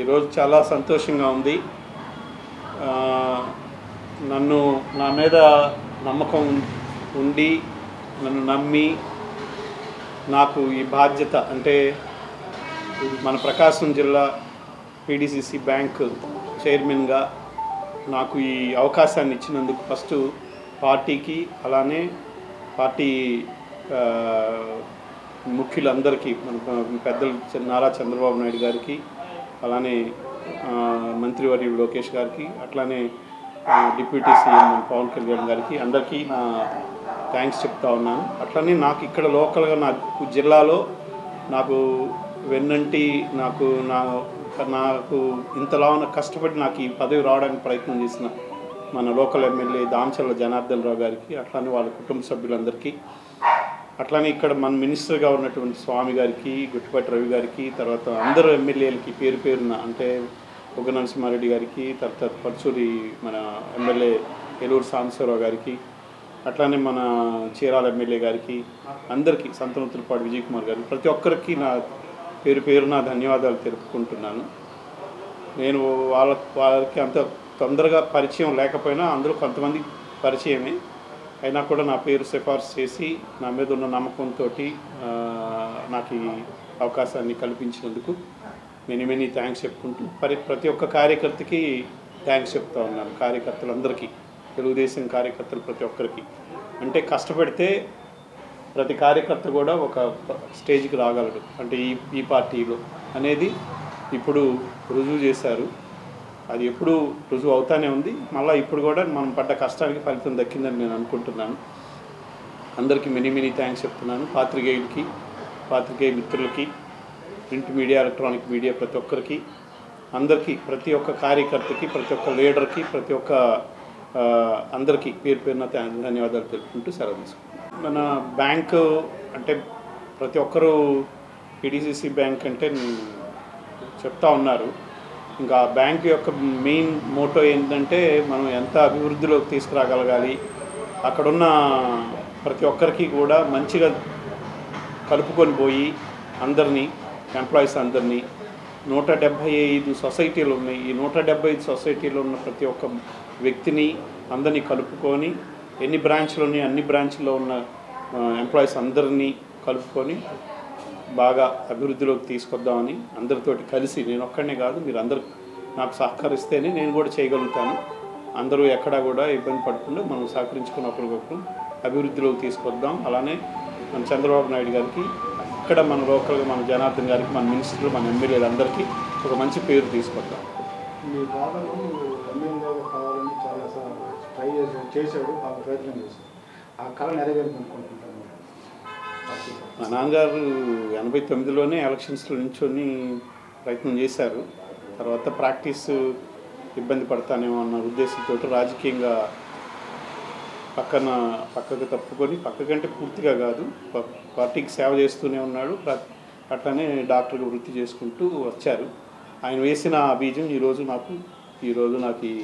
ఈరోజు చాలా సంతోషంగా ఉంది. నా మీద నమ్మకం ఉండి నన్ను నమ్మి నాకు ఈ బాధ్యత అంటే మన ప్రకాశం జిల్లా పీడీసీసీ బ్యాంక్ చైర్మన్గా నాకు ఈ అవకాశాన్ని ఇచ్చినందుకు ఫస్ట్ పార్టీకి అలానే పార్టీ ముఖ్యులందరికీ మన పెద్దలు నారా చంద్రబాబు నాయుడు గారికి అలానే మంత్రివర్యులు లోకేష్ గారికి అట్లానే డిప్యూటీ సీఎం పవన్ కళ్యాణ్ గారికి అందరికీ నా థ్యాంక్స్ చెప్తా ఉన్నాను. అట్లనే నాకు ఇక్కడ లోకల్గా నాకు జిల్లాలో నాకు వెన్నంటి నాకు ఇంతలా కష్టపడి నాకు ఈ పదవి రావడానికి ప్రయత్నం చేసిన మన లోకల్ ఎమ్మెల్యే దామచర్ల జనార్దన్ రావు గారికి అట్లానే వాళ్ళ కుటుంబ సభ్యులందరికీ అట్లానే ఇక్కడ మన మినిస్టర్గా ఉన్నటువంటి స్వామి గారికి గుట్టిపాటి రవి గారికి తర్వాత అందరూ ఎమ్మెల్యేలకి పేరు పేరున అంటే ఉగ్గ నరసింహారెడ్డి గారికి తర్వాత పర్చూరి మన ఎమ్మెల్యే ఏలూరు సాంబశివరావు గారికి అట్లానే మన చీరాల ఎమ్మెల్యే గారికి అందరికీ సంతనూతులపాటి విజయ్ కుమార్ గారికి ప్రతి ఒక్కరికి నా పేరు పేరున ధన్యవాదాలు తెలుపుకుంటున్నాను. నేను వాళ్ళకి అంత తొందరగా పరిచయం లేకపోయినా అందరూ కొంతమంది పరిచయమే అయినా కూడా నా పేరు సిఫార్సు చేసి నా మీద ఉన్న నమ్మకంతో నాకు ఈ అవకాశాన్ని కల్పించినందుకు మెనీ థ్యాంక్స్ చెప్పుకుంటూ ప్రతి ఒక్క కార్యకర్తకి థ్యాంక్స్ చెప్తా ఉన్నాను. కార్యకర్తలందరికీ తెలుగుదేశం కార్యకర్తలు ప్రతి ఒక్కరికి అంటే కష్టపడితే ప్రతి కార్యకర్త కూడా ఒక స్టేజ్కి రాగలడు అంటే ఈ పార్టీలో అనేది ఇప్పుడు రుజువు చేశారు. అది ఎప్పుడు రుజువు అవుతానే ఉంది. మళ్ళీ ఇప్పుడు కూడా మనం పడ్డ కష్టానికి ఫలితం దక్కిందని నేను అనుకుంటున్నాను. అందరికీ మెనీ థ్యాంక్స్ చెప్తున్నాను. పాత్రికేయులకి పాత్రికేయ మిత్రులకి ప్రింట్ మీడియా ఎలక్ట్రానిక్ మీడియా ప్రతి ఒక్కరికి అందరికీ ప్రతి ఒక్క కార్యకర్తకి ప్రతి ఒక్క లీడర్కి ప్రతి ఒక్క అందరికీ పేరు పేరున ధన్యవాదాలు తెలుపుకుంటూ సెలవు తీసుకుంటాం. మన బ్యాంకు అంటే ప్రతి ఒక్కరూ పీడీసీసీ బ్యాంక్ అంటే చెప్తా ఉన్నారు. ఇంకా బ్యాంక్ యొక్క మెయిన్ మోటో ఏంటంటే మనం ఎంత అభివృద్ధిలోకి తీసుకురాగలగాలి, అక్కడున్న ప్రతి ఒక్కరికి కూడా మంచిగా కలుపుకొని పోయి అందరినీ ఎంప్లాయీస్ అందరినీ 175 సొసైటీలు ఉన్నాయి. ఈ 175 సొసైటీలో ఉన్న ప్రతి ఒక్క వ్యక్తిని అందరినీ కలుపుకొని ఎన్ని బ్రాంచ్లు ఉన్నాయి అన్ని బ్రాంచ్లో ఉన్న ఎంప్లాయీస్ అందరినీ కలుపుకొని బాగా అభివృద్ధిలోకి తీసుకొద్దామని అందరితోటి కలిసి నేను ఒక్కడనే కాదు మీరు అందరూ నాకు సహకరిస్తేనే నేను కూడా చేయగలుగుతాను. అందరూ ఎక్కడా కూడా ఇబ్బంది పడకుండా మనం సహకరించుకుని ఒకరికొకరు అభివృద్ధిలోకి తీసుకొద్దాం. అలానే మన చంద్రబాబు నాయుడు గారికి ఇక్కడ మన లోకల్గా మన జనార్దన్ గారికి మన మినిస్టర్లు మన ఎమ్మెల్యేలందరికీ ఒక మంచి పేరు తీసుకొద్దాం. మీ బాధలు ఎమ్మెల్యేగా కావాలని చాలా ట్రై చేశాడు బాగా ప్రయత్నం చేశాడు. ఆ కళ నెరవేరుకుంటున్నాను. మా నాన్నగారు 89లోనే ఎలక్షన్స్లో నించొని ప్రయత్నం చేశారు. తర్వాత ప్రాక్టీస్ ఇబ్బంది పడతానేమో అన్న ఉద్దేశంతో రాజకీయంగా పక్కకు తప్పుకొని పక్కకంటే పూర్తిగా కాదు పార్టీకి సేవ చేస్తూనే ఉన్నాడు. అట్లానే డాక్టర్గా వృత్తి చేసుకుంటూ వచ్చారు. ఆయన వేసిన బీజం ఈరోజు నాకు ఈ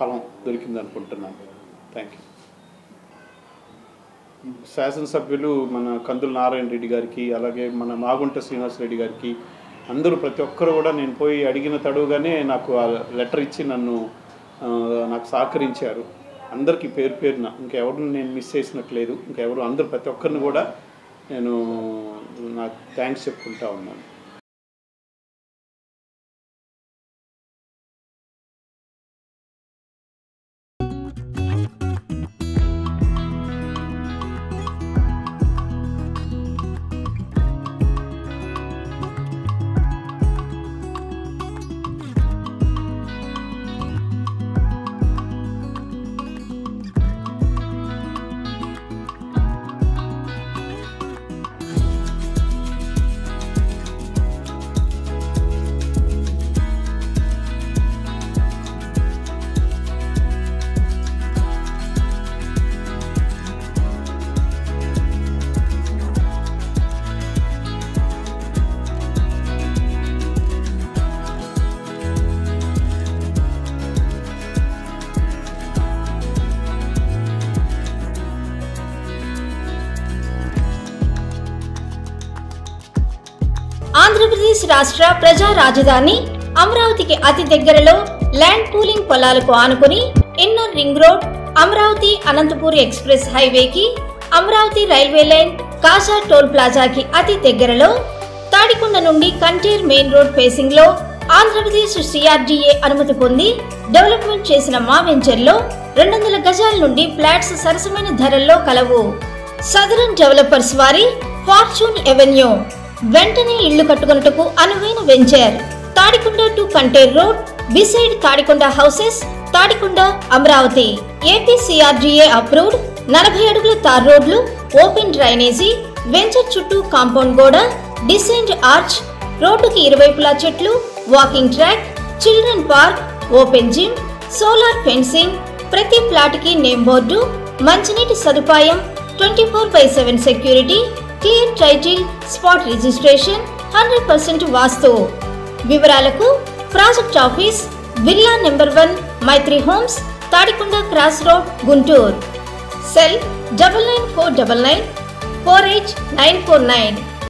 ఫలం దొరికింది అనుకుంటున్నాను. Thank you. శాసనసభ్యులు మన కందుల నారాయణ రెడ్డి గారికి అలాగే మన మాగుంట శ్రీనివాసరెడ్డి గారికి అందరూ ప్రతి ఒక్కరు కూడా నేను పోయి అడిగిన తడుగానే నాకు ఆ లెటర్ ఇచ్చి నాకు సహకరించారు. అందరికీ పేరు పేరున ఇంకెవరిని నేను మిస్ చేసినట్లేదు. ఇంకెవరు అందరూ ప్రతి ఒక్కరిని కూడా నేను నాకు థ్యాంక్స్ చెప్పుకుంటా ఉన్నాను. ఆంధ్రప్రదేశ్ రాష్ట్ర ప్రజా రాజధాని అమరావతికి అతి దగ్గరలో ల్యాండ్ పూలింగ్ పొలాలకు ఆనుకుని inner ring road, Amaravati Anantapur express హైవేకి, అమరావతి రైల్వే లైన్, కాజా టోల్ ప్లాజాకి అతి దగ్గరలో, తాడికొండ నుండి కంటేర్ మెయిన్ రోడ్ ఫేసింగ్ లో ఆంధ్రప్రదేశ్ CRDA అనుమతి పొంది డెవలప్మెంట్ చేసిన మా వెంచర్ లో 200 గజాల నుండి ఫ్లాట్స్ సరసమైన ధరల్లో కలవు. సదరన్ డెవలపర్స్ వారి ఫార్చ్యూన్ ఎవెన్యూ వెంటనే ఇళ్లు కట్టుకొనుటకు అనువైన venture. Tadikonda to Kanteru road, beside Tadikonda houses, Tadikonda, Amaravati. AP CRDA approved 40 అడుగుల తార్ రోడ్లు, ఓపెన్ డ్రైనేజీ, వెంచర్ చుట్టూ కాంపౌండ్ గోడ, డిసైన్డ్ ఆర్చ్, రోడ్డుకి ఇరువైపులా చెట్లు, walking track, children park, open gym, solar fencing, ప్రతి ప్లాట్ కి నేమ్ బోర్డు, మంచినీటి సదుపాయం, 24/7 security, clear title, spot registration, 100% వాస్తు. వివరాలకు ప్రాజెక్ట్ ఆఫీస్, విల్లా నెంబర్ 1, మైత్రి homes, Tadikonda cross road, Guntur. Cell 9949948949.